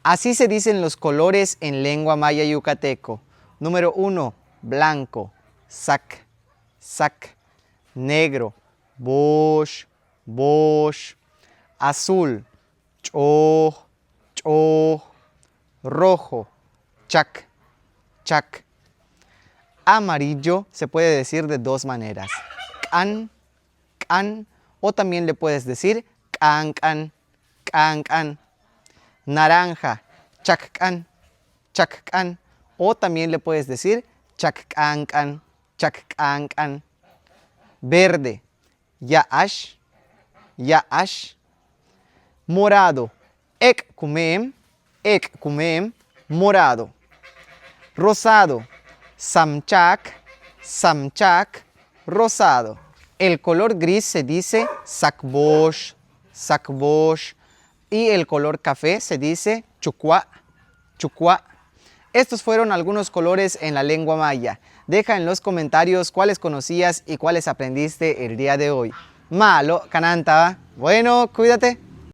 Así se dicen los colores en lengua maya yucateco. Número 1, blanco, sac, sac. Negro, bosh, bosh. Azul, cho, cho. Rojo, chac, chac. Amarillo se puede decir de dos maneras, can, can, o también le puedes decir can, can, can, can. Naranja, chac, can, o también le puedes decir chac, can, chac, can. Verde, yaash, yaash. Morado, ek kumem, morado. Rosado, samchak, samchak, rosado. El color gris se dice sakbosh, sakbosh. Y el color café se dice chucua, chucua. Estos fueron algunos colores en la lengua maya. Deja en los comentarios cuáles conocías y cuáles aprendiste el día de hoy. Malo, cananta. Bueno, cuídate.